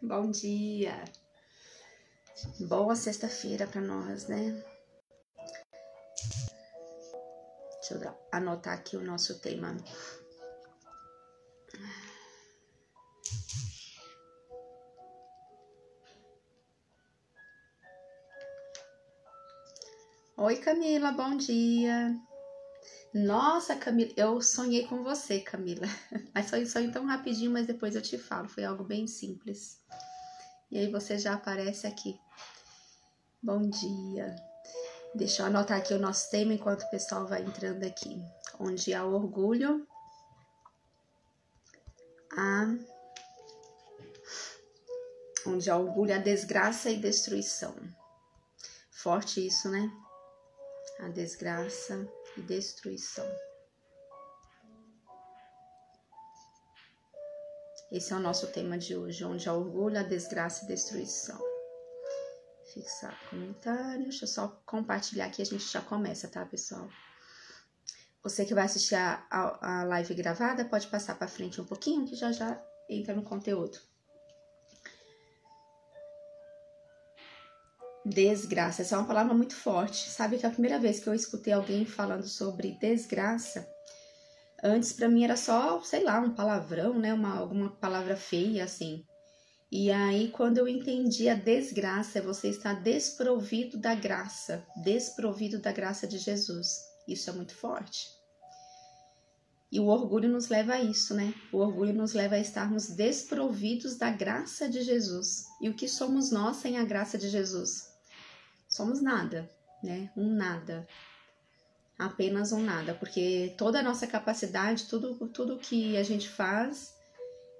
Bom dia. Boa sexta-feira para nós, né? Deixa eu anotar aqui o nosso tema. Oi, Camila, bom dia. Nossa, Camila, eu sonhei com você, Camila. Mas foi um sonho tão rapidinho, mas depois eu te falo. Foi algo bem simples. E aí você já aparece aqui. Bom dia. Deixa eu anotar aqui o nosso tema enquanto o pessoal vai entrando aqui. Onde há orgulho, há desgraça e destruição. Forte isso, né? A desgraça e destruição. Esse é o nosso tema de hoje, onde há orgulho, a desgraça e destruição. Fixar comentário, deixa eu só compartilhar aqui, a gente já começa, tá, pessoal? Você que vai assistir a live gravada, pode passar para frente um pouquinho, que já entra no conteúdo. Desgraça, essa é uma palavra muito forte. Sabe que a primeira vez que eu escutei alguém falando sobre desgraça, antes pra mim era só, sei lá, um palavrão, né? Alguma palavra feia, assim. E aí, quando eu entendi a desgraça, você está desprovido da graça de Jesus. Isso é muito forte. E o orgulho nos leva a isso, né? O orgulho nos leva a estarmos desprovidos da graça de Jesus. E o que somos nós sem a graça de Jesus? Somos nada, né? Um nada. Apenas um nada. Porque toda a nossa capacidade, tudo que a gente faz,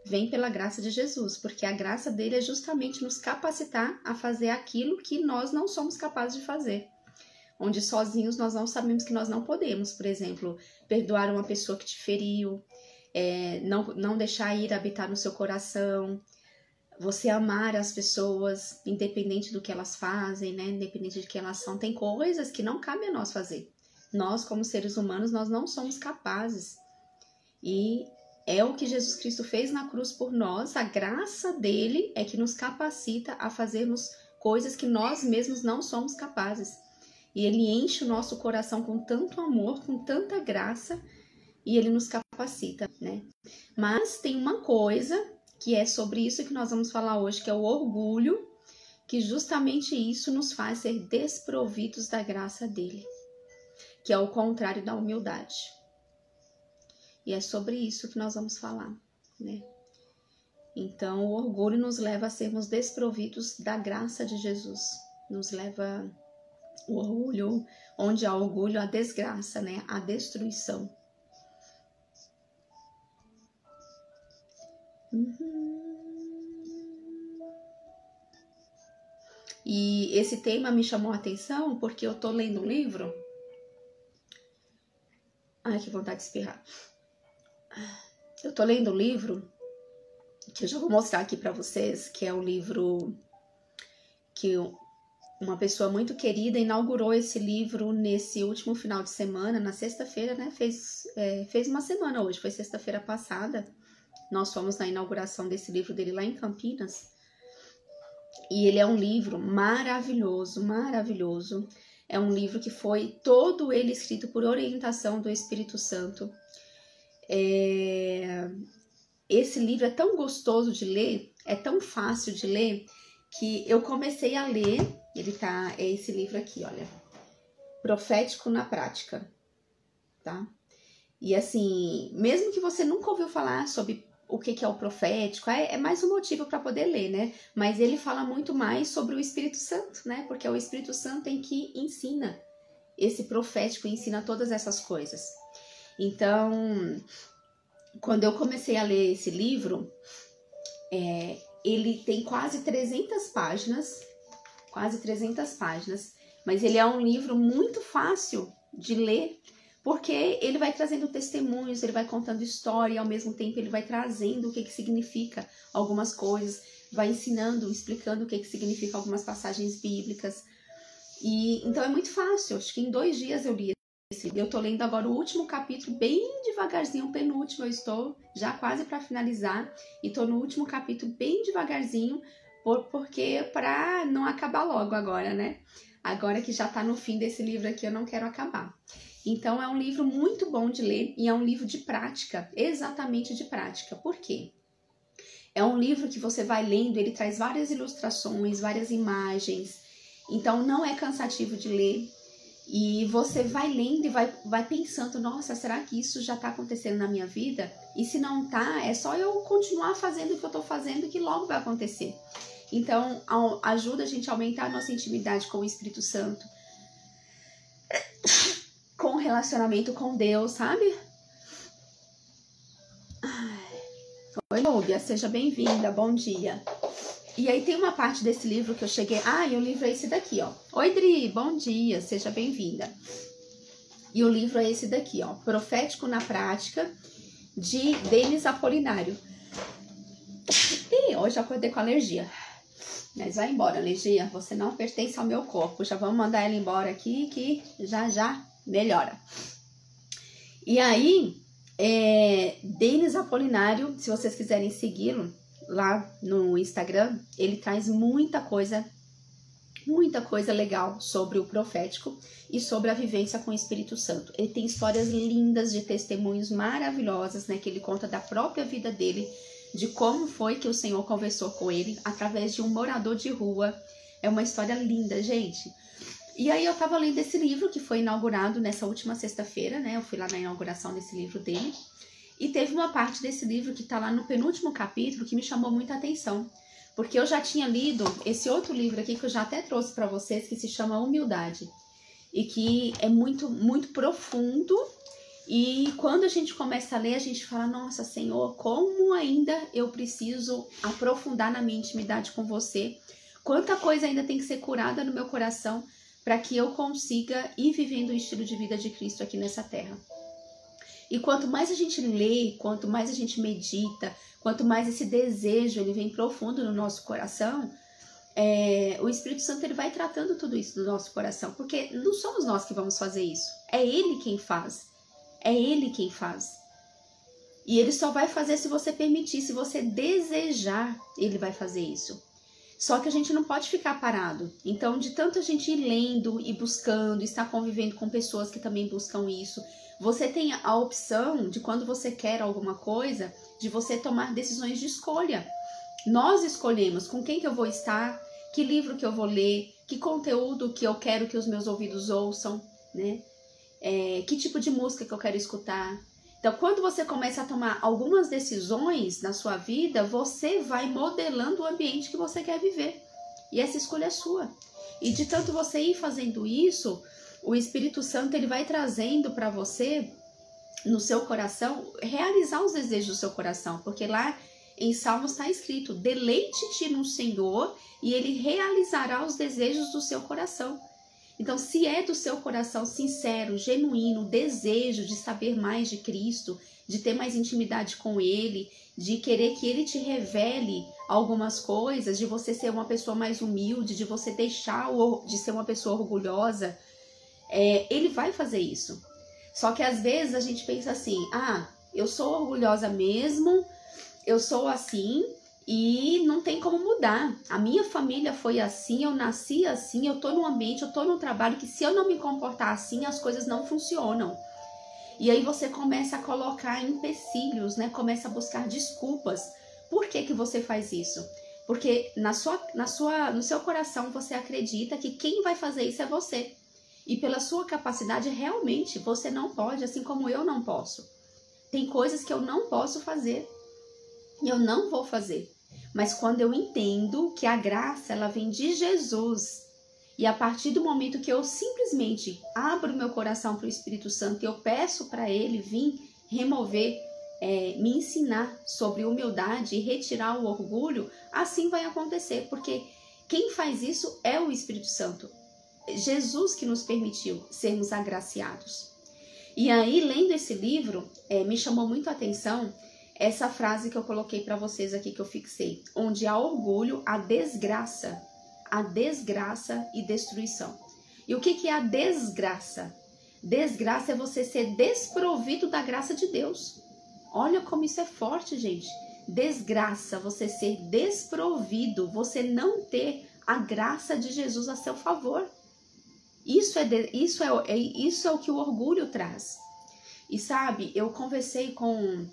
vem pela graça de Jesus. Porque a graça dele é justamente nos capacitar a fazer aquilo que nós não somos capazes de fazer. Onde sozinhos nós não sabemos que nós não podemos. Por exemplo, perdoar uma pessoa que te feriu, não deixar ir habitar no seu coração, você amar as pessoas, independente do que elas fazem, né? Independente de quem elas são. Tem coisas que não cabe a nós fazer. Nós, como seres humanos, nós não somos capazes. E é o que Jesus Cristo fez na cruz por nós. A graça dele é que nos capacita a fazermos coisas que nós mesmos não somos capazes. E ele enche o nosso coração com tanto amor, com tanta graça, e ele nos capacita, né? Mas tem uma coisa que é sobre isso que nós vamos falar hoje, que é o orgulho, que justamente isso nos faz ser desprovidos da graça dele, que é o contrário da humildade. E é sobre isso que nós vamos falar, né? Então, o orgulho nos leva a sermos desprovidos da graça de Jesus, nos leva... O orgulho, onde há orgulho, há desgraça, né? A destruição. E esse tema me chamou a atenção porque eu tô lendo um livro. Ai, que vontade de espirrar. Eu tô lendo um livro que eu já vou mostrar aqui pra vocês, que é um livro que uma pessoa muito querida inaugurou esse livro nesse último final de semana, na sexta-feira, né? Fez uma semana hoje, foi sexta-feira passada. Nós fomos na inauguração desse livro dele lá em Campinas. E ele é um livro maravilhoso, maravilhoso. É um livro que foi todo ele escrito por orientação do Espírito Santo. Esse livro é tão gostoso de ler, é tão fácil de ler, que eu comecei a ler. É esse livro aqui, olha. Profético na Prática, tá? E assim, mesmo que você nunca ouviu falar sobre o que é o profético, é mais um motivo para poder ler, né? Mas ele fala muito mais sobre o Espírito Santo, né? Porque é o Espírito Santo em que ensina. Esse profético ensina todas essas coisas. Então, quando eu comecei a ler esse livro, ele tem quase 300 páginas, mas ele é um livro muito fácil de ler, porque ele vai trazendo testemunhos, ele vai contando história e ao mesmo tempo ele vai trazendo o que significa algumas coisas, vai ensinando, explicando o que significa algumas passagens bíblicas. E então é muito fácil, acho que em 2 dias eu li esse desse livro. Eu tô lendo agora o último capítulo, bem devagarzinho, o penúltimo eu estou, já quase para finalizar. E tô no último capítulo bem devagarzinho, porque para não acabar logo agora, né? Agora que já tá no fim desse livro aqui, eu não quero acabar. Então é um livro muito bom de ler e é um livro de prática, exatamente de prática. Por quê? É um livro que você vai lendo, ele traz várias ilustrações, várias imagens. Então não é cansativo de ler. E você vai lendo e vai pensando, nossa, será que isso já está acontecendo na minha vida? E se não tá, é só eu continuar fazendo o que eu estou fazendo que logo vai acontecer. Então ajuda a gente a aumentar a nossa intimidade com o Espírito Santo, com o relacionamento com Deus, sabe? Oi, Lúbia, seja bem-vinda, bom dia. E aí tem uma parte desse livro que eu cheguei... Ah, e o livro é esse daqui, ó. Oi, Dri, bom dia, seja bem-vinda. E o livro é esse daqui, ó. Profético na Prática, de Denis Apolinário. Ih, hoje eu acordei com alergia. Mas vai embora, alergia, você não pertence ao meu corpo. Já vamos mandar ela embora aqui, que já melhora. E aí, Denis Apolinário, se vocês quiserem segui-lo, lá no Instagram, ele traz muita coisa legal sobre o profético e sobre a vivência com o Espírito Santo. Ele tem histórias lindas de testemunhos maravilhosas, né, que ele conta da própria vida dele, de como foi que o Senhor conversou com ele através de um morador de rua. É uma história linda, gente. E aí eu tava lendo esse livro que foi inaugurado nessa última sexta-feira, né? Eu fui lá na inauguração desse livro dele. E teve uma parte desse livro que tá lá no penúltimo capítulo que me chamou muita atenção. Porque eu já tinha lido esse outro livro aqui que eu já até trouxe para vocês, que se chama Humildade. E que é muito, muito profundo. E quando a gente começa a ler, a gente fala, nossa, Senhor, como ainda eu preciso aprofundar na minha intimidade com você. Quanta coisa ainda tem que ser curada no meu coração para que eu consiga ir vivendo o estilo de vida de Cristo aqui nessa terra. E quanto mais a gente lê, quanto mais a gente medita, quanto mais esse desejo ele vem profundo no nosso coração, o Espírito Santo ele vai tratando tudo isso do nosso coração, porque não somos nós que vamos fazer isso, é Ele quem faz, é Ele quem faz. E Ele só vai fazer se você permitir, se você desejar, Ele vai fazer isso. Só que a gente não pode ficar parado. Então, de tanto a gente ir lendo e buscando, estar convivendo com pessoas que também buscam isso, você tem a opção de quando você quer alguma coisa, de você tomar decisões de escolha. Nós escolhemos com quem que eu vou estar, que livro que eu vou ler, que conteúdo que eu quero que os meus ouvidos ouçam, né? Que tipo de música que eu quero escutar. Então, quando você começa a tomar algumas decisões na sua vida, você vai modelando o ambiente que você quer viver. E essa escolha é sua. E de tanto você ir fazendo isso, o Espírito Santo ele vai trazendo para você, no seu coração, realizar os desejos do seu coração. Porque lá em Salmos está escrito, deleite-te no Senhor e Ele realizará os desejos do seu coração. Então, se é do seu coração sincero, genuíno, desejo de saber mais de Cristo, de ter mais intimidade com Ele, de querer que Ele te revele algumas coisas, de você ser uma pessoa mais humilde, de você deixar de ser uma pessoa orgulhosa, Ele vai fazer isso. Só que às vezes a gente pensa assim, eu sou orgulhosa mesmo, eu sou assim... E não tem como mudar. A minha família foi assim, eu nasci assim, eu tô num ambiente, eu tô num trabalho que se eu não me comportar assim, as coisas não funcionam. E aí você começa a colocar empecilhos, né? Começa a buscar desculpas. Por que que você faz isso? Porque no seu coração você acredita que quem vai fazer isso é você. E pela sua capacidade, realmente, você não pode, assim como eu não posso. Tem coisas que eu não posso fazer. E eu não vou fazer. Mas quando eu entendo que a graça ela vem de Jesus, e a partir do momento que eu simplesmente abro meu coração para o Espírito Santo e eu peço para Ele vir remover, me ensinar sobre humildade e retirar o orgulho, assim vai acontecer, porque quem faz isso é o Espírito Santo. Jesus que nos permitiu sermos agraciados. E aí, lendo esse livro, me chamou muito a atenção essa frase que eu coloquei para vocês aqui, que eu fixei. Onde há orgulho, há desgraça e destruição. E o que é a desgraça? Desgraça é você ser desprovido da graça de Deus. Olha como isso é forte, gente. Desgraça, você ser desprovido, você não ter a graça de Jesus a seu favor. Isso é o que o orgulho traz. E sabe, eu conversei com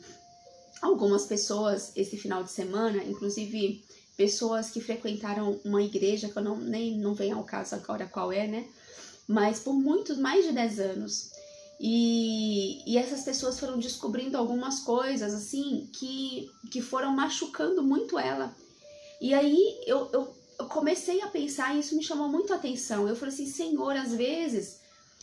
algumas pessoas esse final de semana, inclusive pessoas que frequentaram uma igreja, que eu não venho ao caso agora qual é, né? Mas por mais de 10 anos. E essas pessoas foram descobrindo algumas coisas, assim, que foram machucando muito ela. E aí eu comecei a pensar, e isso me chamou muito a atenção. Eu falei assim, Senhor, às vezes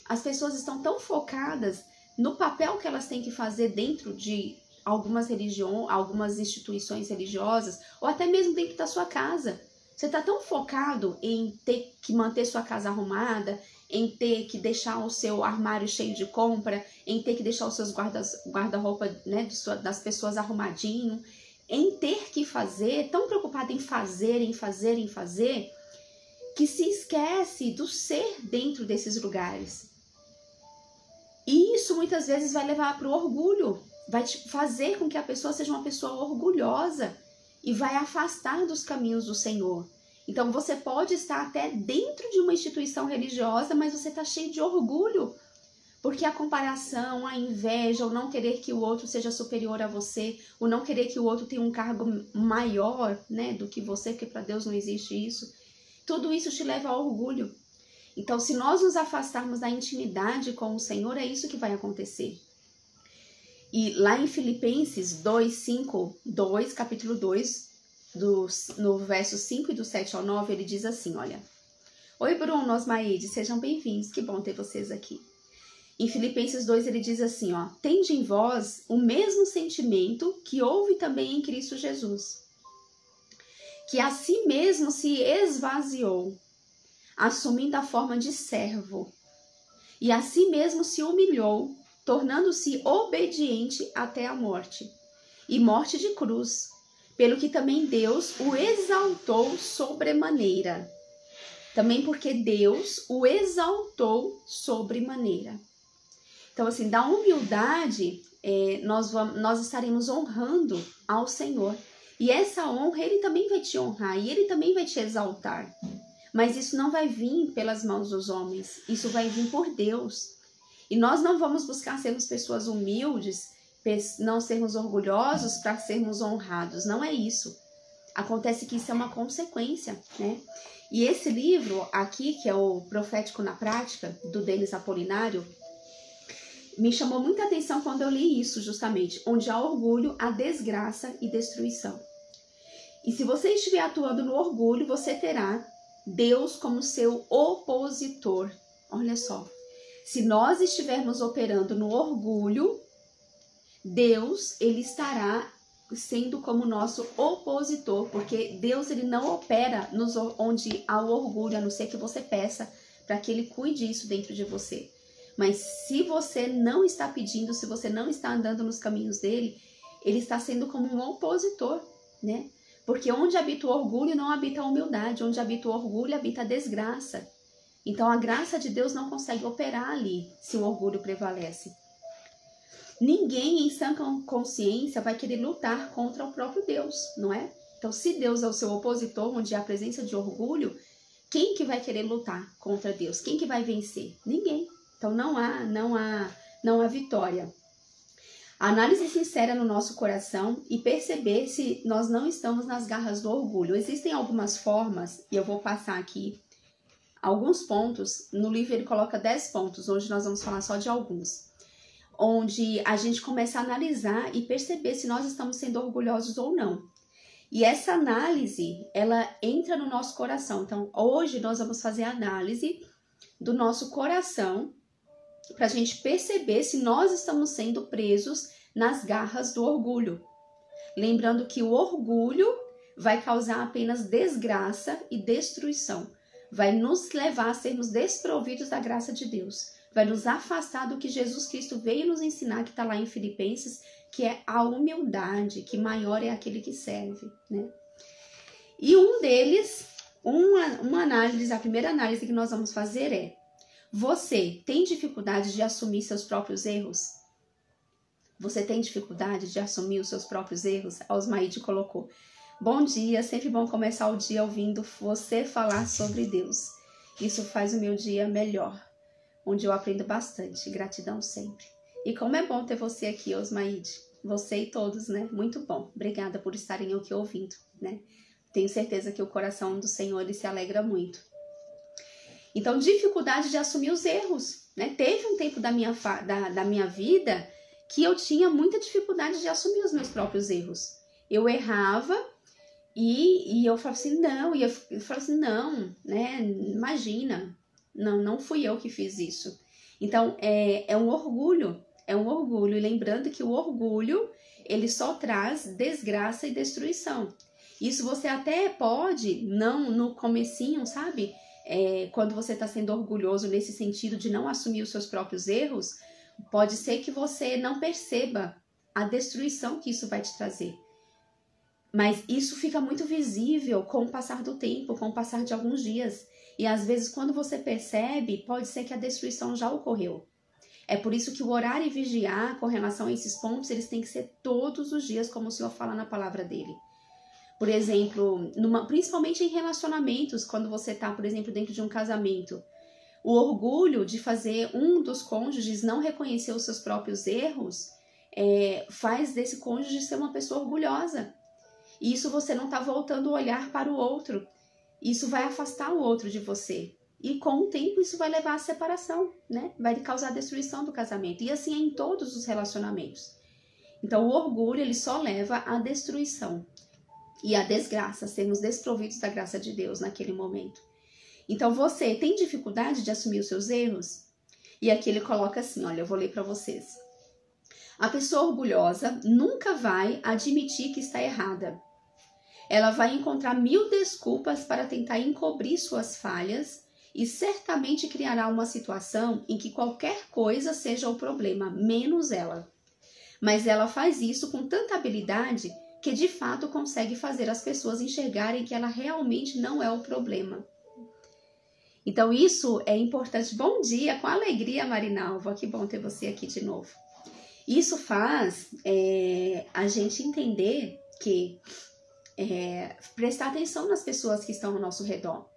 as pessoas estão tão focadas no papel que elas têm que fazer dentro de algumas religiões, algumas instituições religiosas, ou até mesmo dentro da sua casa. Você está tão focado em ter que manter sua casa arrumada, em ter que deixar o seu armário cheio de compra, em ter que deixar os seus guarda-roupa, né, das pessoas arrumadinho, em ter que fazer, tão preocupado em fazer, que se esquece do ser dentro desses lugares. E isso muitas vezes vai levar para o orgulho, vai fazer com que a pessoa seja uma pessoa orgulhosa e vai afastar dos caminhos do Senhor. Então você pode estar até dentro de uma instituição religiosa, mas você está cheio de orgulho, porque a comparação, a inveja, o não querer que o outro seja superior a você, o não querer que o outro tenha um cargo maior, né, do que você, porque para Deus não existe isso, tudo isso te leva ao orgulho. Então, se nós nos afastarmos da intimidade com o Senhor, é isso que vai acontecer. E lá em Filipenses 2, capítulo 2, no verso 5 e do 7 ao 9, ele diz assim, olha. Oi, Bruno, Osmaíde, sejam bem-vindos, que bom ter vocês aqui. Em Filipenses 2, ele diz assim, ó, tende em vós o mesmo sentimento que houve também em Cristo Jesus, que a si mesmo se esvaziou, assumindo a forma de servo, e a si mesmo se humilhou, tornando-se obediente até a morte, e morte de cruz, pelo que também Deus o exaltou sobremaneira. Também porque Deus o exaltou sobremaneira. Então, assim, da humildade, nós estaremos honrando ao Senhor. E essa honra, Ele também vai te honrar, e Ele também vai te exaltar. Mas isso não vai vir pelas mãos dos homens, isso vai vir por Deus. E nós não vamos buscar sermos pessoas humildes, não sermos orgulhosos para sermos honrados, não é isso. Acontece que isso é uma consequência, né? E esse livro aqui, que é o Profético na Prática, do Denis Apolinário, me chamou muita atenção quando eu li isso, justamente, onde há orgulho, há desgraça e destruição. E se você estiver atuando no orgulho, você terá Deus como seu opositor. Olha só, se nós estivermos operando no orgulho, Deus, ele estará sendo como nosso opositor, porque Deus, ele não opera onde há o orgulho, a não ser que você peça para que ele cuide isso dentro de você. Mas se você não está pedindo, se você não está andando nos caminhos dele, ele está sendo como um opositor, né? Porque onde habita o orgulho, não habita a humildade. Onde habita o orgulho, habita a desgraça. Então, a graça de Deus não consegue operar ali, se o orgulho prevalece. Ninguém em sã consciência vai querer lutar contra o próprio Deus, não é? Então, se Deus é o seu opositor, onde há a presença de orgulho, quem que vai querer lutar contra Deus? Quem que vai vencer? Ninguém. Então, não há vitória. A análise sincera no nosso coração e perceber se nós não estamos nas garras do orgulho. Existem algumas formas, e eu vou passar aqui alguns pontos. No livro ele coloca 10 pontos, hoje nós vamos falar só de alguns. Onde a gente começa a analisar e perceber se nós estamos sendo orgulhosos ou não. E essa análise, ela entra no nosso coração. Então, hoje nós vamos fazer a análise do nosso coração para a gente perceber se nós estamos sendo presos nas garras do orgulho. Lembrando que o orgulho vai causar apenas desgraça e destruição. Vai nos levar a sermos desprovidos da graça de Deus. Vai nos afastar do que Jesus Cristo veio nos ensinar, que está lá em Filipenses, que é a humildade, que maior é aquele que serve, né? E um deles, uma análise, a primeira análise que nós vamos fazer é: Você tem dificuldade de assumir seus próprios erros? Você tem dificuldade de assumir os seus próprios erros? A Osmaíde colocou: bom dia, sempre bom começar o dia ouvindo você falar sobre Deus. Isso faz o meu dia melhor, onde eu aprendo bastante. Gratidão sempre. E como é bom ter você aqui, Osmaíde. Você e todos, né? Muito bom. Obrigada por estarem aqui ouvindo, né? Tenho certeza que o coração do Senhor ele se alegra muito. Então, dificuldade de assumir os erros, né? Teve um tempo da minha vida que eu tinha muita dificuldade de assumir os meus próprios erros. Eu errava e eu falava assim, não, e eu falava assim, não, né? Imagina, não fui eu que fiz isso. Então, é um orgulho, e lembrando que o orgulho, ele só traz desgraça e destruição. Isso você até pode, não no comecinho, sabe? Quando você está sendo orgulhoso nesse sentido de não assumir os seus próprios erros, pode ser que você não perceba a destruição que isso vai te trazer. Mas isso fica muito visível com o passar do tempo, com o passar de alguns dias. E às vezes quando você percebe, pode ser que a destruição já ocorreu. É por isso que o orar e vigiar com relação a esses pontos, eles têm que ser todos os dias, como o Senhor fala na palavra dele. Por exemplo, principalmente em relacionamentos, quando você está, por exemplo, dentro de um casamento, o orgulho de fazer um dos cônjuges não reconhecer os seus próprios erros faz desse cônjuge ser uma pessoa orgulhosa. E isso você não está voltando o olhar para o outro. Isso vai afastar o outro de você. E com o tempo isso vai levar à separação, né? Vai causar a destruição do casamento. E assim é em todos os relacionamentos. Então o orgulho ele só leva à destruição. E a desgraça, sermos desprovidos da graça de Deus naquele momento. Então você tem dificuldade de assumir os seus erros? E aqui ele coloca assim, olha, eu vou ler para vocês. A pessoa orgulhosa nunca vai admitir que está errada. Ela vai encontrar 1000 desculpas para tentar encobrir suas falhas e certamente criará uma situação em que qualquer coisa seja o problema, menos ela. Mas ela faz isso com tanta habilidade que de fato consegue fazer as pessoas enxergarem que ela realmente não é o problema. Então isso é importante. Bom dia, com alegria, Marinalva, que bom ter você aqui de novo. Isso faz a gente entender que prestar atenção nas pessoas que estão ao nosso redor,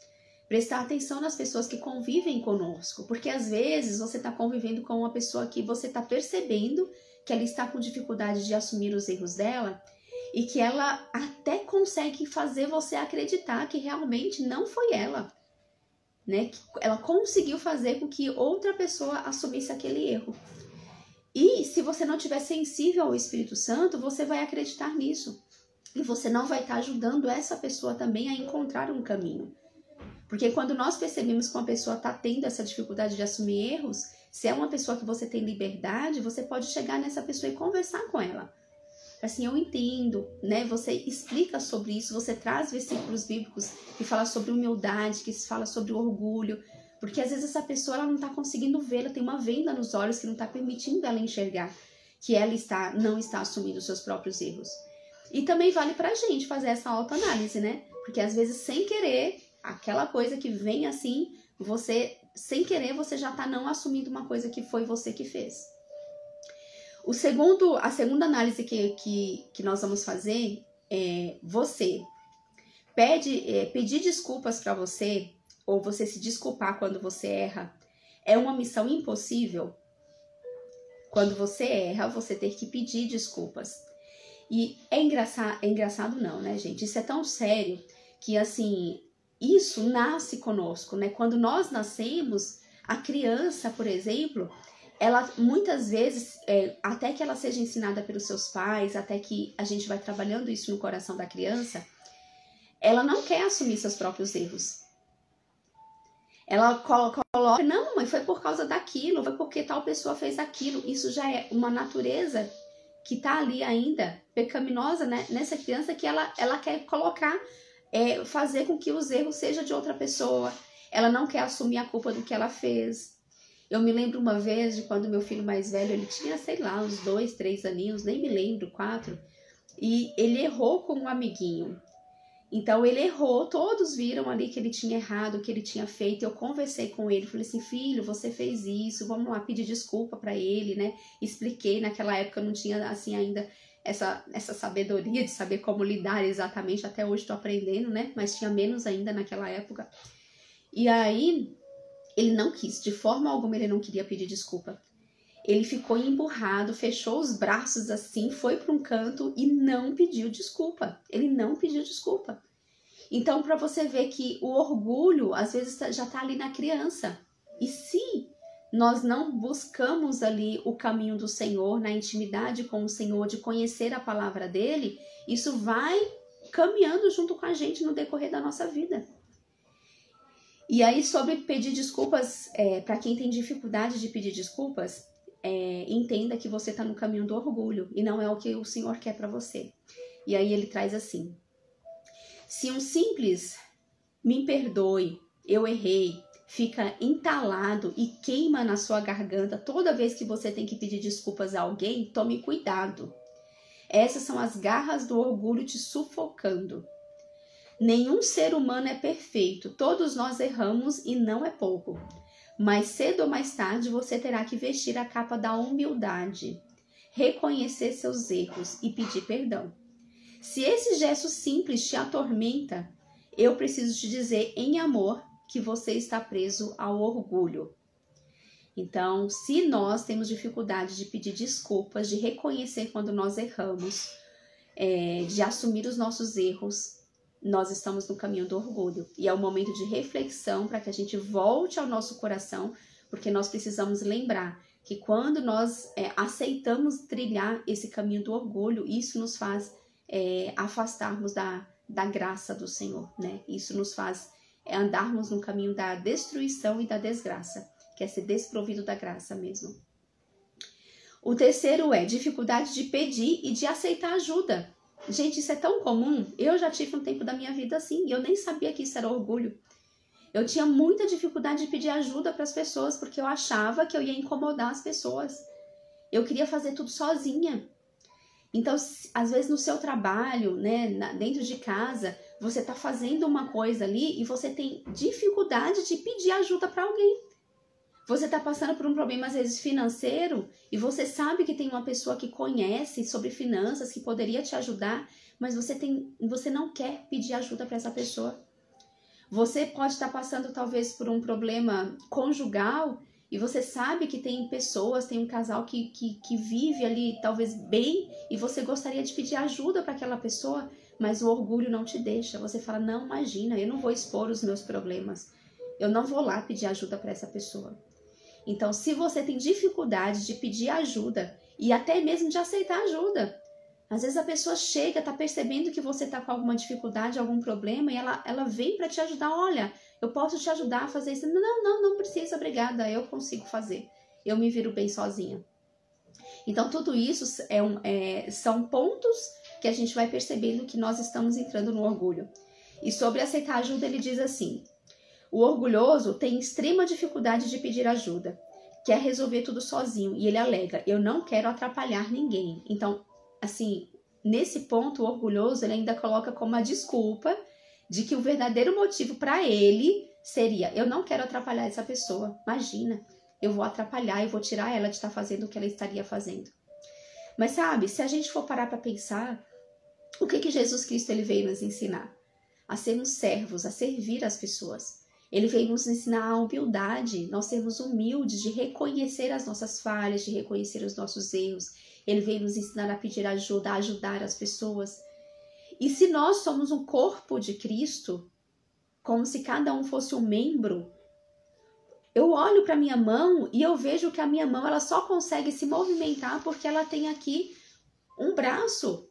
prestar atenção nas pessoas que convivem conosco, porque às vezes você está convivendo com uma pessoa que você está percebendo que ela está com dificuldade de assumir os erros dela, e que ela até consegue fazer você acreditar que realmente não foi ela, né? Que ela conseguiu fazer com que outra pessoa assumisse aquele erro. E se você não estiver sensível ao Espírito Santo, você vai acreditar nisso. E você não vai estar ajudando essa pessoa também a encontrar um caminho. Porque quando nós percebemos que uma pessoa está tendo essa dificuldade de assumir erros, se é uma pessoa que você tem liberdade, você pode chegar nessa pessoa e conversar com ela. Assim, eu entendo, né? Você explica sobre isso, você traz versículos bíblicos que falam sobre humildade, que fala sobre orgulho, porque às vezes essa pessoa ela não está conseguindo ver, ela tem uma venda nos olhos que não está permitindo ela enxergar que ela não está assumindo os seus próprios erros. E também vale pra gente fazer essa autoanálise, né? Porque às vezes sem querer, aquela coisa que vem assim, você, sem querer, você já tá não assumindo uma coisa que foi você que fez. A segunda análise que nós vamos fazer é você pedir desculpas para você, ou você se desculpar quando você erra, é uma missão impossível. Quando você erra, você tem que pedir desculpas. E é engraçado não, né, gente? Isso é tão sério que, assim, isso nasce conosco, né? Quando nós nascemos, a criança, por exemplo, ela muitas vezes, até que ela seja ensinada pelos seus pais, até que a gente vai trabalhando isso no coração da criança, ela não quer assumir seus próprios erros. Ela coloca, não, mamãe, foi por causa daquilo, foi porque tal pessoa fez aquilo. Isso já é uma natureza que tá ali ainda, pecaminosa, né? Nessa criança que ela quer colocar, fazer com que os erros sejam de outra pessoa. Ela não quer assumir a culpa do que ela fez. Eu me lembro uma vez de quando meu filho mais velho, ele tinha, sei lá, uns 2, 3 aninhos, nem me lembro, 4, e ele errou com um amiguinho. Então ele errou, todos viram ali que ele tinha errado, que ele tinha feito. Eu conversei com ele, falei assim, filho, você fez isso, vamos lá pedir desculpa para ele, né? Expliquei, naquela época eu não tinha assim ainda essa sabedoria de saber como lidar exatamente, até hoje estou aprendendo, né? Mas tinha menos ainda naquela época. E aí ele não quis, de forma alguma ele não queria pedir desculpa. Ele ficou emburrado, fechou os braços assim, foi para um canto e não pediu desculpa. Ele não pediu desculpa. Então, para você ver que o orgulho, às vezes, já está ali na criança. E se nós não buscamos ali o caminho do Senhor, na intimidade com o Senhor, de conhecer a palavra dele, isso vai caminhando junto com a gente no decorrer da nossa vida. E aí, sobre pedir desculpas, para quem tem dificuldade de pedir desculpas, entenda que você está no caminho do orgulho e não é o que o Senhor quer para você. E aí ele traz assim: se um simples me perdoe, eu errei, fica entalado e queima na sua garganta toda vez que você tem que pedir desculpas a alguém, tome cuidado. Essas são as garras do orgulho te sufocando. Nenhum ser humano é perfeito, todos nós erramos e não é pouco. Mas cedo ou mais tarde você terá que vestir a capa da humildade, reconhecer seus erros e pedir perdão. Se esse gesto simples te atormenta, eu preciso te dizer em amor que você está preso ao orgulho. Então, se nós temos dificuldade de pedir desculpas, de reconhecer quando nós erramos, de assumir os nossos erros, nós estamos no caminho do orgulho. E é um momento de reflexão para que a gente volte ao nosso coração, porque nós precisamos lembrar que quando nós aceitamos trilhar esse caminho do orgulho, isso nos faz afastarmos da graça do Senhor, né? Isso nos faz andarmos no caminho da destruição e da desgraça, que é ser desprovido da graça mesmo. O terceiro é dificuldade de pedir e de aceitar ajuda. Gente, isso é tão comum. Eu já tive um tempo da minha vida assim e eu nem sabia que isso era orgulho. Eu tinha muita dificuldade de pedir ajuda para as pessoas porque eu achava que eu ia incomodar as pessoas. Eu queria fazer tudo sozinha. Então, às vezes no seu trabalho, né, dentro de casa, você está fazendo uma coisa ali e você tem dificuldade de pedir ajuda para alguém. Você está passando por um problema, às vezes, financeiro, e você sabe que tem uma pessoa que conhece sobre finanças, que poderia te ajudar, mas você não quer pedir ajuda para essa pessoa. Você pode estar passando, talvez, por um problema conjugal, e você sabe que tem pessoas, tem um casal que vive ali, talvez, bem, e você gostaria de pedir ajuda para aquela pessoa, mas o orgulho não te deixa. Você fala, não, imagina, eu não vou expor os meus problemas. Eu não vou lá pedir ajuda para essa pessoa. Então, se você tem dificuldade de pedir ajuda e até mesmo de aceitar ajuda, às vezes a pessoa chega, está percebendo que você está com alguma dificuldade, algum problema, e ela vem para te ajudar. Olha, eu posso te ajudar a fazer isso. Não precisa, obrigada, eu consigo fazer. Eu me viro bem sozinha. Então, tudo isso são pontos que a gente vai percebendo que nós estamos entrando no orgulho. E sobre aceitar ajuda, ele diz assim: o orgulhoso tem extrema dificuldade de pedir ajuda, quer resolver tudo sozinho, e ele alega, eu não quero atrapalhar ninguém. Então, assim, nesse ponto, o orgulhoso ele ainda coloca como a desculpa de que o verdadeiro motivo para ele seria, eu não quero atrapalhar essa pessoa, imagina, eu vou atrapalhar, eu vou tirar ela de estar fazendo o que ela estaria fazendo. Mas sabe, se a gente for parar para pensar, o que Jesus Cristo ele veio nos ensinar? A sermos servos, a servir as pessoas. Ele veio nos ensinar a humildade, nós sermos humildes, de reconhecer as nossas falhas, de reconhecer os nossos erros. Ele veio nos ensinar a pedir ajuda, a ajudar as pessoas. E se nós somos um corpo de Cristo, como se cada um fosse um membro, eu olho para a minha mão e eu vejo que a minha mão ela só consegue se movimentar porque ela tem aqui um braço.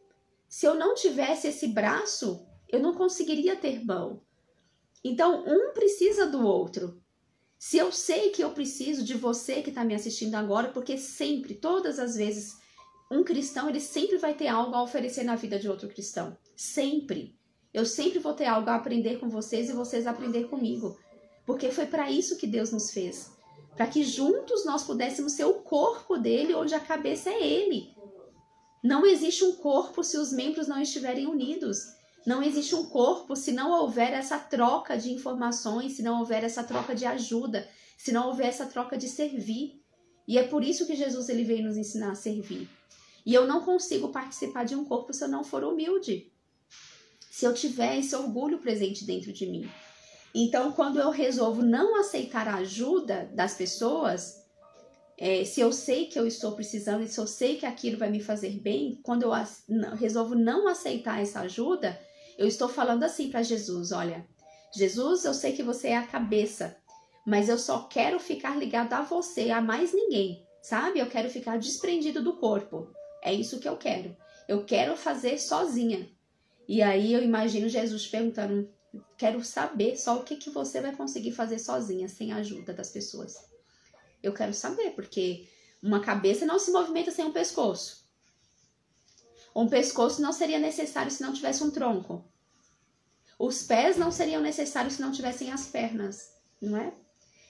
Se eu não tivesse esse braço, eu não conseguiria ter mão. Então, um precisa do outro. Se eu sei que eu preciso de você que está me assistindo agora, porque sempre, todas as vezes, um cristão, ele sempre vai ter algo a oferecer na vida de outro cristão. Sempre. Eu sempre vou ter algo a aprender com vocês e vocês aprender comigo. Porque foi para isso que Deus nos fez. Para que juntos nós pudéssemos ser o corpo dele, onde a cabeça é ele. Não existe um corpo se os membros não estiverem unidos. Não existe um corpo se não houver essa troca de informações, se não houver essa troca de ajuda, se não houver essa troca de servir. E é por isso que Jesus ele veio nos ensinar a servir. E eu não consigo participar de um corpo se eu não for humilde, se eu tiver esse orgulho presente dentro de mim. Então, quando eu resolvo não aceitar a ajuda das pessoas, se eu sei que eu estou precisando, e se eu sei que aquilo vai me fazer bem, quando eu resolvo não aceitar essa ajuda, eu estou falando assim para Jesus: olha, Jesus, eu sei que você é a cabeça, mas eu só quero ficar ligado a você, a mais ninguém, sabe? Eu quero ficar desprendido do corpo. É isso que eu quero. Eu quero fazer sozinha. E aí eu imagino Jesus perguntando: quero saber só o que você vai conseguir fazer sozinha, sem a ajuda das pessoas. Eu quero saber, porque uma cabeça não se movimenta sem um pescoço. Um pescoço não seria necessário se não tivesse um tronco. Os pés não seriam necessários se não tivessem as pernas, não é?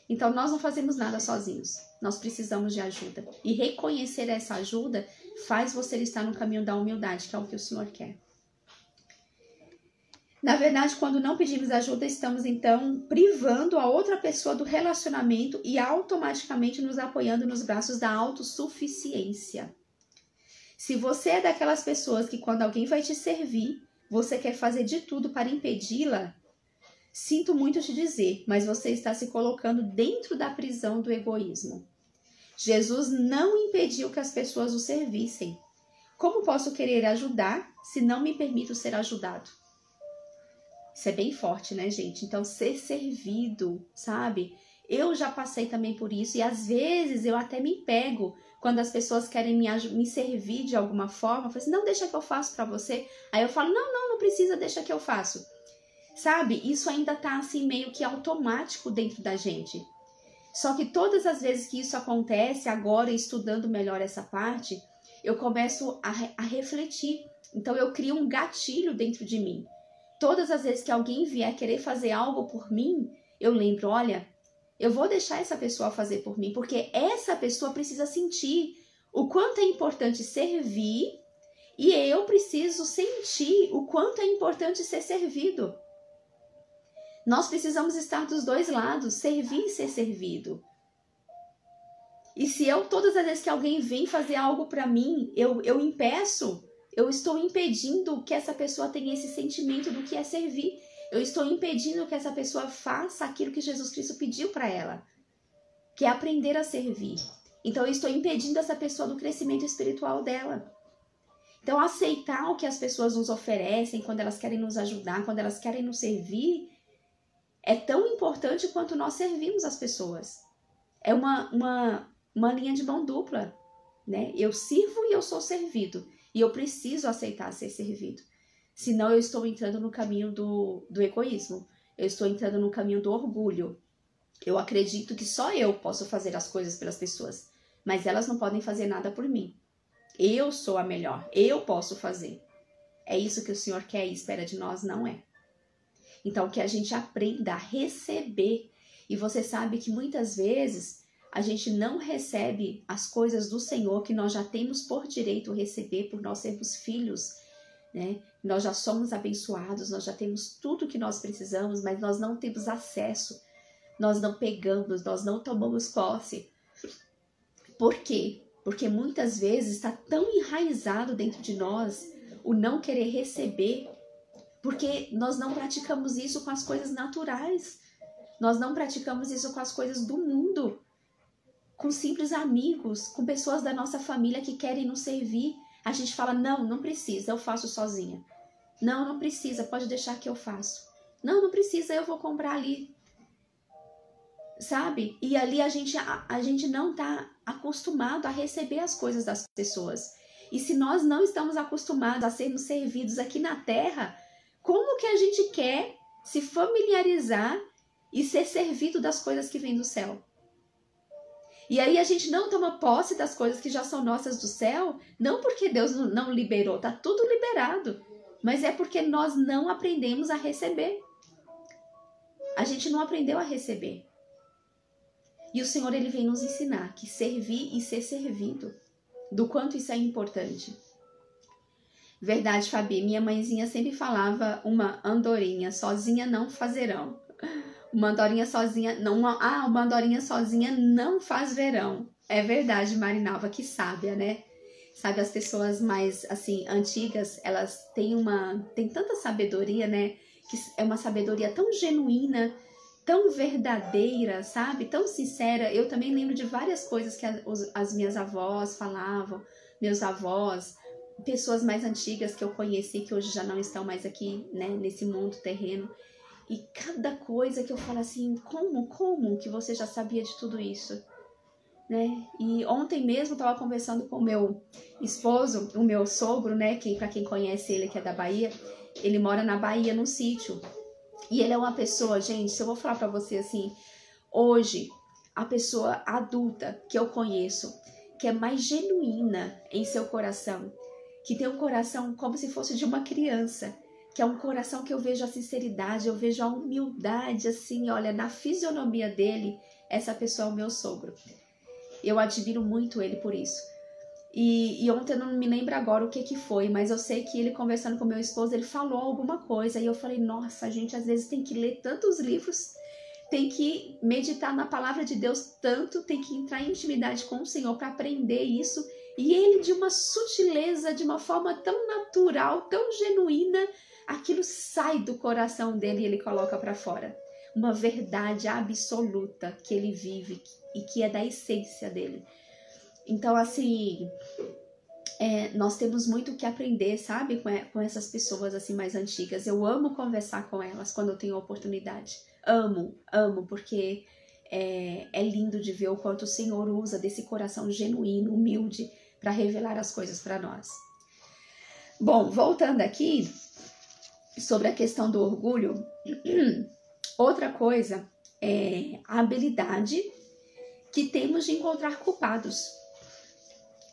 Então nós não fazemos nada sozinhos. Nós precisamos de ajuda. E reconhecer essa ajuda faz você estar no caminho da humildade, que é o que o Senhor quer. Na verdade, quando não pedimos ajuda, estamos então privando a outra pessoa do relacionamento e automaticamente nos apoiando nos braços da autossuficiência. Se você é daquelas pessoas que quando alguém vai te servir, você quer fazer de tudo para impedi-la, sinto muito te dizer, mas você está se colocando dentro da prisão do egoísmo. Jesus não impediu que as pessoas o servissem. Como posso querer ajudar se não me permito ser ajudado? Isso é bem forte, né, gente? Então, ser servido, sabe? Eu já passei também por isso e às vezes eu até me pego quando as pessoas querem me servir de alguma forma. Eu falo assim: não, deixa que eu faço pra você. Aí eu falo: não precisa, deixa que eu faço. Sabe? Isso ainda tá assim meio que automático dentro da gente. Só que todas as vezes que isso acontece, agora estudando melhor essa parte, eu começo a refletir. Então eu crio um gatilho dentro de mim. Todas as vezes que alguém vier querer fazer algo por mim, eu lembro: olha, eu vou deixar essa pessoa fazer por mim, porque essa pessoa precisa sentir o quanto é importante servir e eu preciso sentir o quanto é importante ser servido. Nós precisamos estar dos dois lados, servir e ser servido. E se eu, todas as vezes que alguém vem fazer algo para mim, eu impeço, eu estou impedindo que essa pessoa tenha esse sentimento do que é servir. Eu estou impedindo que essa pessoa faça aquilo que Jesus Cristo pediu para ela, que é aprender a servir. Então eu estou impedindo essa pessoa do crescimento espiritual dela. Então aceitar o que as pessoas nos oferecem quando elas querem nos ajudar, quando elas querem nos servir, é tão importante quanto nós servimos as pessoas. É uma linha de mão dupla, né? Eu sirvo e eu sou servido. E eu preciso aceitar ser servido. Senão eu estou entrando no caminho do egoísmo. Eu estou entrando no caminho do orgulho. Eu acredito que só eu posso fazer as coisas pelas pessoas. Mas elas não podem fazer nada por mim. Eu sou a melhor. Eu posso fazer. É isso que o Senhor quer e espera de nós, não é? Então, que a gente aprenda a receber. E você sabe que muitas vezes a gente não recebe as coisas do Senhor que nós já temos por direito receber por nós sermos filhos, né? Nós já somos abençoados, nós já temos tudo que nós precisamos, mas nós não temos acesso, nós não pegamos, nós não tomamos posse. Por quê? Porque muitas vezes está tão enraizado dentro de nós o não querer receber, porque nós não praticamos isso com as coisas naturais, nós não praticamos isso com as coisas do mundo, com simples amigos, com pessoas da nossa família que querem nos servir. A gente fala: não precisa, eu faço sozinha. Não precisa, pode deixar que eu faço. Não precisa, eu vou comprar ali. Sabe? E ali a gente não está acostumado a receber as coisas das pessoas. E se nós não estamos acostumados a sermos servidos aqui na terra, como que a gente quer se familiarizar e ser servido das coisas que vêm do céu? E aí a gente não toma posse das coisas que já são nossas do céu, não porque Deus não liberou, tá tudo liberado, mas é porque nós não aprendemos a receber. A gente não aprendeu a receber. E o Senhor, ele vem nos ensinar que servir e ser servido, do quanto isso é importante. Verdade, Fabi. Minha mãezinha sempre falava uma andorinha sozinha não faz verão. Uma andorinha sozinha não, uma andorinha sozinha não faz verão. É verdade, Marinalva, que sábia, né? Sabe, as pessoas mais, assim, antigas, elas têm tanta sabedoria, né? Que é uma sabedoria tão genuína, tão verdadeira, sabe? Tão sincera. Eu também lembro de várias coisas que as minhas avós falavam, meus avós, pessoas mais antigas que eu conheci, que hoje já não estão mais aqui, né? Nesse mundo terreno. E cada coisa que eu falo assim, como que você já sabia de tudo isso? Né? E ontem mesmo eu tava conversando com o meu esposo, o meu sogro, né, que para quem conhece ele, que é da Bahia, ele mora na Bahia, num sítio. E ele é uma pessoa, gente, se eu vou falar para você assim, hoje, a pessoa adulta que eu conheço, que é mais genuína em seu coração, que tem um coração como se fosse de uma criança, que é um coração que eu vejo a sinceridade, eu vejo a humildade, assim, olha, na fisionomia dele, essa pessoa é o meu sogro. Eu admiro muito ele por isso. E ontem eu não me lembro agora o que foi, mas eu sei que ele conversando com meu esposo, ele falou alguma coisa e eu falei, nossa, a gente às vezes tem que ler tantos livros, tem que meditar na palavra de Deus tanto, tem que entrar em intimidade com o Senhor para aprender isso. E ele, de uma sutileza, de uma forma tão natural, tão genuína, aquilo sai do coração dele e ele coloca para fora. Uma verdade absoluta que ele vive e que é da essência dele. Então, assim, nós temos muito que aprender, sabe, com essas pessoas assim mais antigas. Eu amo conversar com elas quando eu tenho oportunidade. Amo, porque é lindo de ver o quanto o Senhor usa desse coração genuíno, humilde, para revelar as coisas para nós. Bom, voltando aqui sobre a questão do orgulho, outra coisa é a habilidade que temos de encontrar culpados.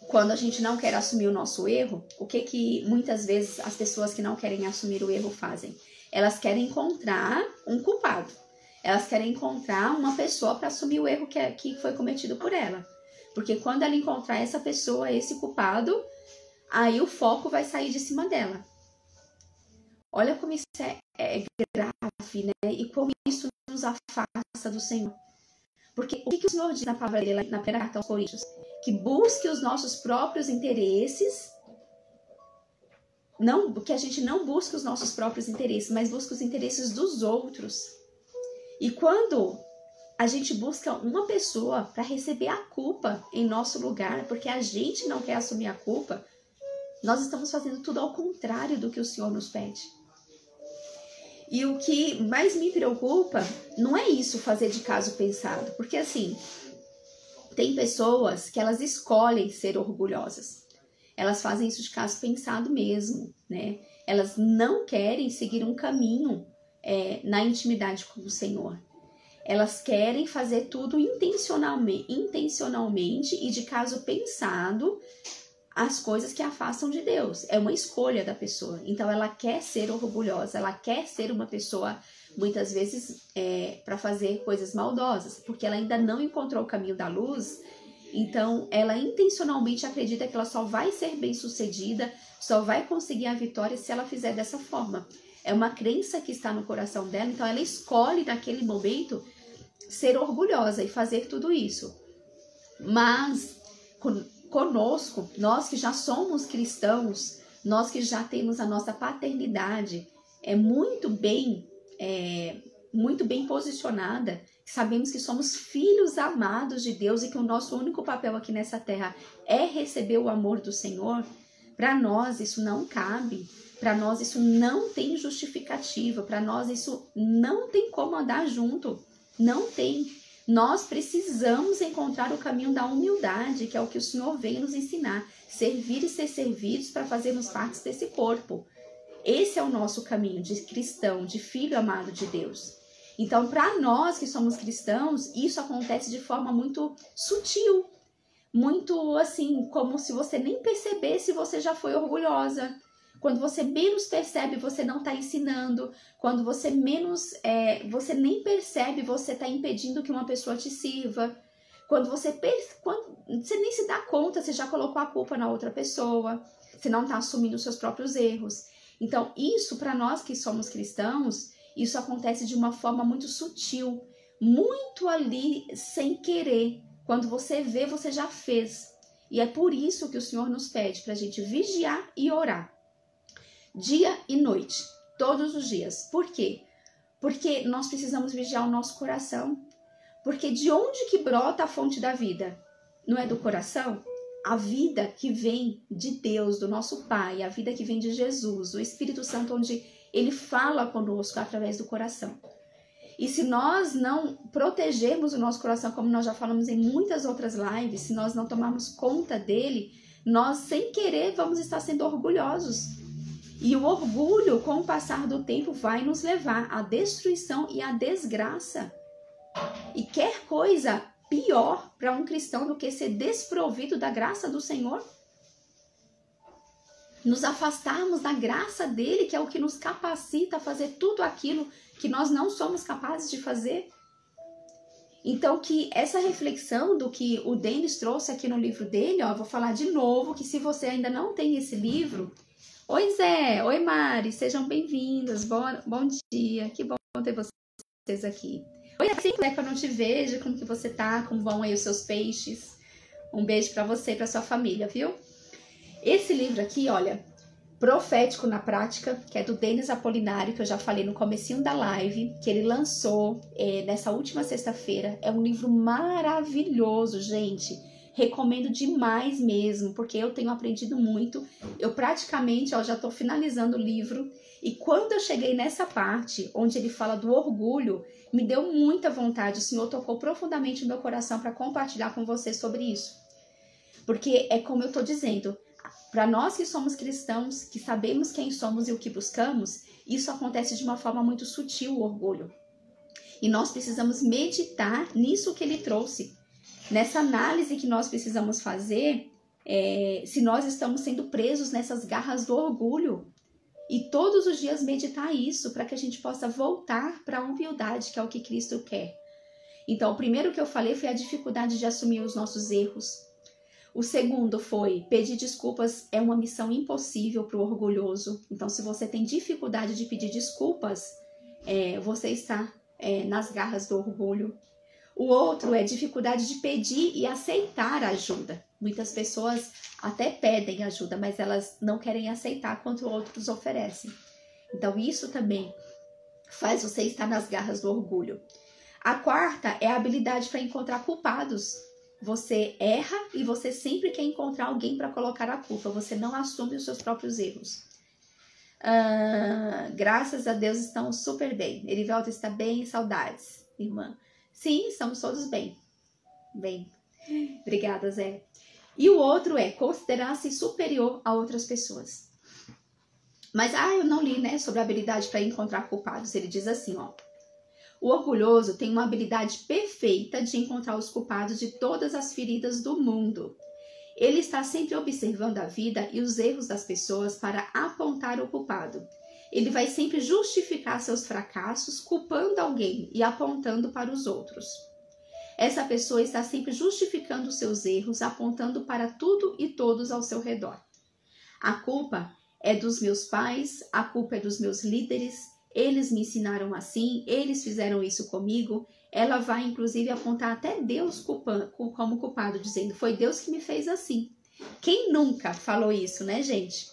Quando a gente não quer assumir o nosso erro, o que muitas vezes as pessoas que não querem assumir o erro fazem? Elas querem encontrar um culpado. Elas querem encontrar uma pessoa para assumir o erro que foi cometido por ela. Porque quando ela encontrar essa pessoa, esse culpado, aí o foco vai sair de cima dela. Olha como isso é grave, né? E como isso nos afasta do Senhor. Porque o que o Senhor diz na palavra dele, na primeira carta aos Coríntios? Que busque os nossos próprios interesses, que a gente não busque os nossos próprios interesses, mas busque os interesses dos outros. E quando a gente busca uma pessoa para receber a culpa em nosso lugar, porque a gente não quer assumir a culpa, nós estamos fazendo tudo ao contrário do que o Senhor nos pede. E o que mais me preocupa não é isso, fazer de caso pensado. Porque assim, tem pessoas que elas escolhem ser orgulhosas. Elas fazem isso de caso pensado mesmo, né? Elas não querem seguir um caminho na intimidade com o Senhor. Elas querem fazer tudo intencionalmente e de caso pensado, as coisas que afastam de Deus. É uma escolha da pessoa. Então ela quer ser orgulhosa, ela quer ser uma pessoa, muitas vezes, para fazer coisas maldosas, porque ela ainda não encontrou o caminho da luz. Então ela intencionalmente acredita que ela só vai ser bem-sucedida, só vai conseguir a vitória se ela fizer dessa forma. É uma crença que está no coração dela, então ela escolhe naquele momento ser orgulhosa e fazer tudo isso. Mas conosco, nós que já somos cristãos, nós que já temos a nossa paternidade muito bem posicionada, sabemos que somos filhos amados de Deus e que o nosso único papel aqui nessa terra é receber o amor do Senhor. Para nós isso não cabe, para nós isso não tem justificativa, para nós isso não tem como andar junto, não tem. Nós precisamos encontrar o caminho da humildade, que é o que o Senhor vem nos ensinar. Servir e ser servidos para fazermos parte desse corpo. Esse é o nosso caminho de cristão, de filho amado de Deus. Então, para nós que somos cristãos, isso acontece de forma muito sutil. Muito assim, como se você nem percebesse, você já foi orgulhosa. Quando você menos percebe, você não está ensinando. Quando você menos, você nem percebe, você está impedindo que uma pessoa te sirva. Quando você nem se dá conta, você já colocou a culpa na outra pessoa. você não está assumindo os seus próprios erros. Então, isso para nós que somos cristãos, isso acontece de uma forma muito sutil, muito ali sem querer. Quando você vê, você já fez. E é por isso que o Senhor nos pede para a gente vigiar e orar. Dia e noite, todos os dias. Por quê? Porque nós precisamos vigiar o nosso coração. Porque de onde que brota a fonte da vida? Não é do coração? A vida que vem de Deus, do nosso Pai, a vida que vem de Jesus, o Espírito Santo, onde Ele fala conosco através do coração. E se nós não protegermos o nosso coração, como nós já falamos em muitas outras lives, se nós não tomarmos conta dele, nós, sem querer, vamos estar sendo orgulhosos. E o orgulho, com o passar do tempo, vai nos levar à destruição e à desgraça. E quer coisa pior para um cristão do que ser desprovido da graça do Senhor? Nos afastarmos da graça dele, que é o que nos capacita a fazer tudo aquilo que nós não somos capazes de fazer. Então, que essa reflexão do que o Denis trouxe aqui no livro dele, ó, vou falar de novo, que se você ainda não tem esse livro... Oi Zé, oi Mari, sejam bem-vindas, bom dia, que bom ter vocês aqui. Oi, assim, né, que eu não te vejo, como que você tá, como vão aí os seus peixes. Um beijo pra você e pra sua família, viu? Esse livro aqui, olha, Profético na Prática, que é do Denis Apolinário, que eu já falei no comecinho da live, que ele lançou nessa última sexta-feira. É um livro maravilhoso, gente. Recomendo demais mesmo, porque eu tenho aprendido muito. Eu praticamente, ó, já tô finalizando o livro. E quando eu cheguei nessa parte, onde ele fala do orgulho, me deu muita vontade. O Senhor tocou profundamente o meu coração para compartilhar com vocês sobre isso. Porque é como eu tô dizendo, para nós que somos cristãos, que sabemos quem somos e o que buscamos, isso acontece de uma forma muito sutil, o orgulho. E nós precisamos meditar nisso que ele trouxe. Nessa análise que nós precisamos fazer, se nós estamos sendo presos nessas garras do orgulho. E todos os dias meditar isso, para que a gente possa voltar para a humildade, que é o que Cristo quer. Então, o primeiro que eu falei foi a dificuldade de assumir os nossos erros. O segundo foi, pedir desculpas é uma missão impossível para o orgulhoso. Então, se você tem dificuldade de pedir desculpas, você está nas garras do orgulho. O outro é dificuldade de pedir e aceitar ajuda. Muitas pessoas até pedem ajuda, mas elas não querem aceitar quanto outros oferecem. Então, isso também faz você estar nas garras do orgulho. A quarta é a habilidade para encontrar culpados. Você erra e você sempre quer encontrar alguém para colocar a culpa. Você não assume os seus próprios erros. Graças a Deus estamos super bem. Erivelta está bem, saudades, irmã. Sim, estamos todos bem. Bem. Obrigada, Zé. E o outro é considerar-se superior a outras pessoas. Mas, eu não li, né, sobre a habilidade para encontrar culpados. Ele diz assim, ó. O orgulhoso tem uma habilidade perfeita de encontrar os culpados de todas as feridas do mundo. Ele está sempre observando a vida e os erros das pessoas para apontar o culpado. Ele vai sempre justificar seus fracassos, culpando alguém e apontando para os outros. Essa pessoa está sempre justificando seus erros, apontando para tudo e todos ao seu redor. A culpa é dos meus pais, a culpa é dos meus líderes, eles me ensinaram assim, eles fizeram isso comigo. Ela vai, inclusive, apontar até Deus como culpado, dizendo, foi Deus que me fez assim. Quem nunca falou isso, né, gente?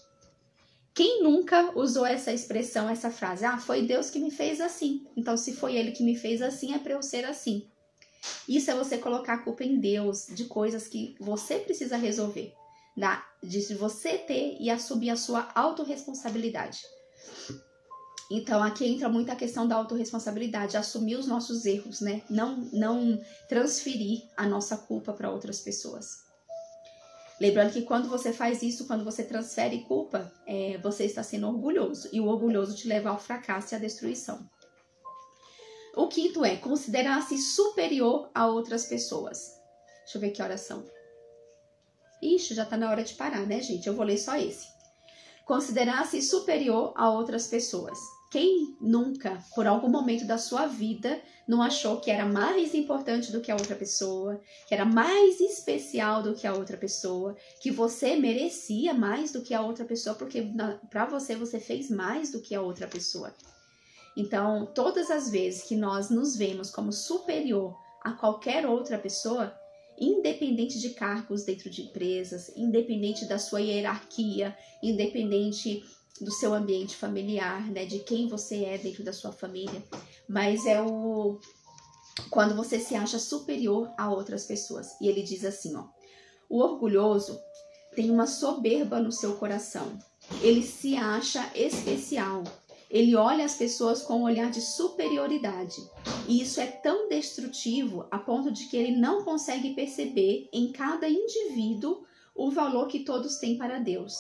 Quem nunca usou essa expressão, essa frase? Foi Deus que me fez assim. Então, se foi Ele que me fez assim, é para eu ser assim. Isso é você colocar a culpa em Deus de coisas que você precisa resolver. De você ter e assumir a sua autorresponsabilidade. Então, aqui entra muito a questão da autorresponsabilidade, assumir os nossos erros, né? Não transferir a nossa culpa para outras pessoas. Lembrando que quando você faz isso, quando você transfere culpa, você está sendo orgulhoso. E o orgulhoso te leva ao fracasso e à destruição. O quinto é considerar-se superior a outras pessoas. Deixa eu ver que horas são. Ixi, já está na hora de parar, né, gente? Eu vou ler só esse. Considerar-se superior a outras pessoas. Quem nunca, por algum momento da sua vida, não achou que era mais importante do que a outra pessoa, que era mais especial do que a outra pessoa, que você merecia mais do que a outra pessoa, porque para você fez mais do que a outra pessoa. Então, todas as vezes que nós nos vemos como superior a qualquer outra pessoa, independente de cargos dentro de empresas, independente da sua hierarquia, independente do seu ambiente familiar, né, de quem você é dentro da sua família, mas quando você se acha superior a outras pessoas. E ele diz assim, ó: o orgulhoso tem uma soberba no seu coração. Ele se acha especial. Ele olha as pessoas com um olhar de superioridade. E isso é tão destrutivo a ponto de que ele não consegue perceber em cada indivíduo o valor que todos têm para Deus.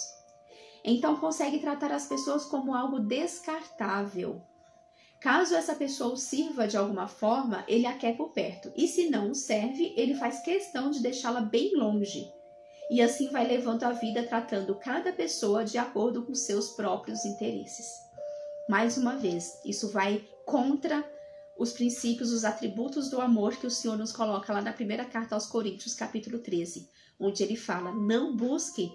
Então consegue tratar as pessoas como algo descartável. Caso essa pessoa o sirva de alguma forma, ele a quer por perto. E se não o serve, ele faz questão de deixá-la bem longe. E assim vai levando a vida tratando cada pessoa de acordo com seus próprios interesses. Mais uma vez, isso vai contra os princípios, os atributos do amor que o Senhor nos coloca lá na primeira carta aos Coríntios, capítulo 13, onde ele fala: não busque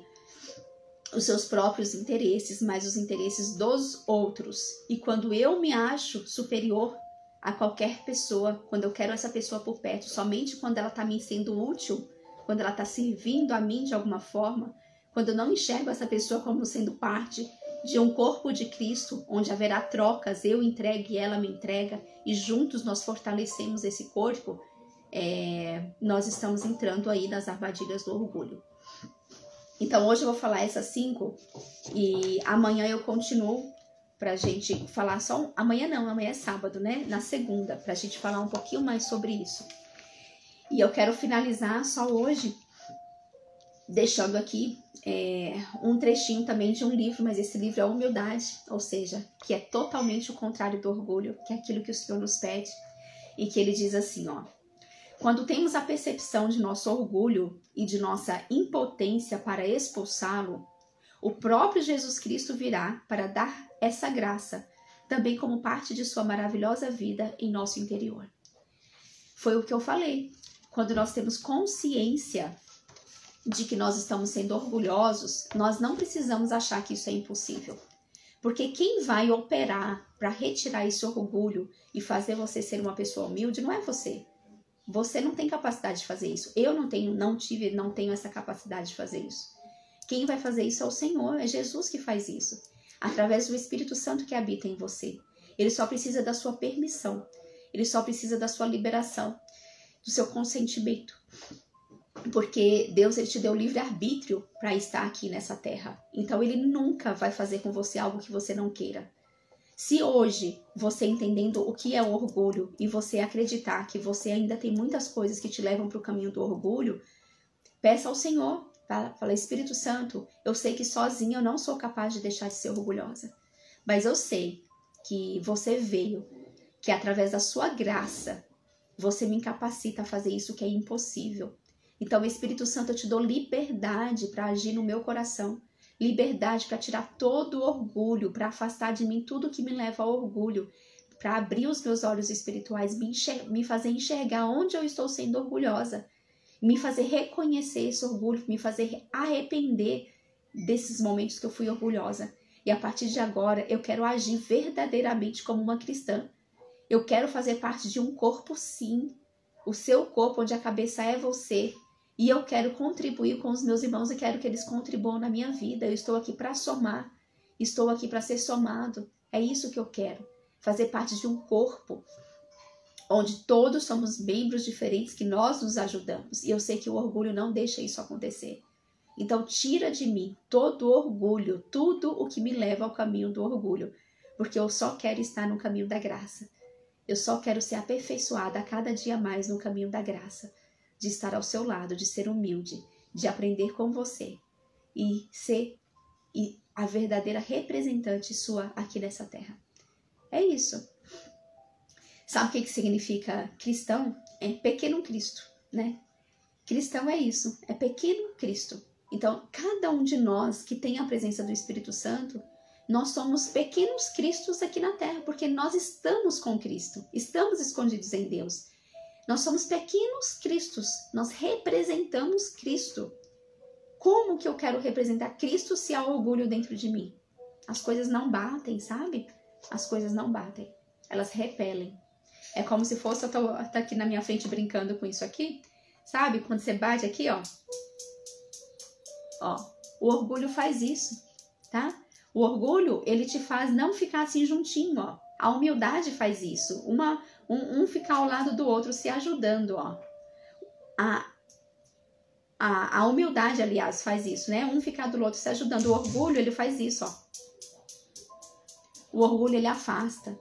os seus próprios interesses, mas os interesses dos outros. E quando eu me acho superior a qualquer pessoa, quando eu quero essa pessoa por perto, somente quando ela está me sendo útil, quando ela está servindo a mim de alguma forma, quando eu não enxergo essa pessoa como sendo parte de um corpo de Cristo, onde haverá trocas, eu entrego e ela me entrega, e juntos nós fortalecemos esse corpo, nós estamos entrando aí nas armadilhas do orgulho. Então hoje eu vou falar essas 5 e amanhã eu continuo pra gente falar só... Amanhã não, amanhã é sábado, né? Na segunda, pra gente falar um pouquinho mais sobre isso. E eu quero finalizar só hoje deixando aqui um trechinho também de um livro, mas esse livro é a humildade, ou seja, que é totalmente o contrário do orgulho, que é aquilo que o Senhor nos pede, e que ele diz assim, ó: quando temos a percepção de nosso orgulho e de nossa impotência para expulsá-lo, o próprio Jesus Cristo virá para dar essa graça, também como parte de sua maravilhosa vida em nosso interior. Foi o que eu falei. Quando nós temos consciência de que nós estamos sendo orgulhosos, nós não precisamos achar que isso é impossível. Porque quem vai operar para retirar esse orgulho e fazer você ser uma pessoa humilde não é você. Você não tem capacidade de fazer isso. Eu não tenho essa capacidade de fazer isso. Quem vai fazer isso é o Senhor, é Jesus que faz isso, através do Espírito Santo que habita em você. Ele só precisa da sua permissão, ele só precisa da sua liberação, do seu consentimento. Porque Deus, ele te deu livre-arbítrio para estar aqui nessa terra. Então ele nunca vai fazer com você algo que você não queira. Se hoje você entendendo o que é o orgulho e você acreditar que você ainda tem muitas coisas que te levam para o caminho do orgulho, peça ao Senhor, tá? Fala: Espírito Santo, eu sei que sozinha eu não sou capaz de deixar de ser orgulhosa, mas eu sei que você veio, que através da sua graça você me incapacita a fazer isso que é impossível. Então, Espírito Santo, eu te dou liberdade para agir no meu coração, liberdade para tirar todo o orgulho, para afastar de mim tudo que me leva ao orgulho, para abrir os meus olhos espirituais, me fazer enxergar onde eu estou sendo orgulhosa, me fazer reconhecer esse orgulho, me fazer arrepender desses momentos que eu fui orgulhosa. E a partir de agora, eu quero agir verdadeiramente como uma cristã. Eu quero fazer parte de um corpo, sim, o seu corpo, onde a cabeça é você. E eu quero contribuir com os meus irmãos e quero que eles contribuam na minha vida. Eu estou aqui para somar, estou aqui para ser somado. É isso que eu quero, fazer parte de um corpo onde todos somos membros diferentes, que nós nos ajudamos. E eu sei que o orgulho não deixa isso acontecer. Então tira de mim todo o orgulho, tudo o que me leva ao caminho do orgulho, porque eu só quero estar no caminho da graça. Eu só quero ser aperfeiçoada a cada dia mais no caminho da graça, de estar ao seu lado, de ser humilde, de aprender com você e ser a verdadeira representante sua aqui nessa terra. É isso. Sabe o que significa cristão? É pequeno Cristo, né? Cristão é isso, é pequeno Cristo. Então, cada um de nós que tem a presença do Espírito Santo, Nós somos pequenos cristos aqui na terra, porque nós estamos com Cristo, estamos escondidos em Deus. Nós somos pequenos cristos, nós representamos Cristo. Como que eu quero representar Cristo se há orgulho dentro de mim? As coisas não batem, sabe? As coisas não batem, elas repelem. É como se fosse, eu tô aqui na minha frente brincando com isso aqui, sabe? Quando você bate aqui, ó, o orgulho faz isso, tá? O orgulho, ele te faz não ficar assim juntinho, ó. A humildade faz isso. Um ficar ao lado do outro, se ajudando, ó. A humildade, aliás, faz isso, né? Um ficar do outro se ajudando. O orgulho, ele faz isso, ó. O orgulho, ele afasta.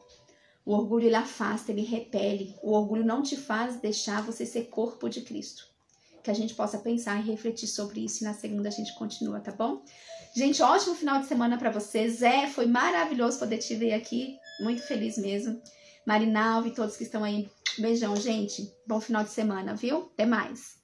O orgulho, ele afasta, ele repele. O orgulho não te faz deixar você ser corpo de Cristo. Que a gente possa pensar e refletir sobre isso. E na segunda a gente continua, tá bom? Gente, ótimo final de semana pra vocês. Foi maravilhoso poder te ver aqui. Muito feliz mesmo. Marinalva e todos que estão aí. Beijão, gente. Bom final de semana, viu? Até mais.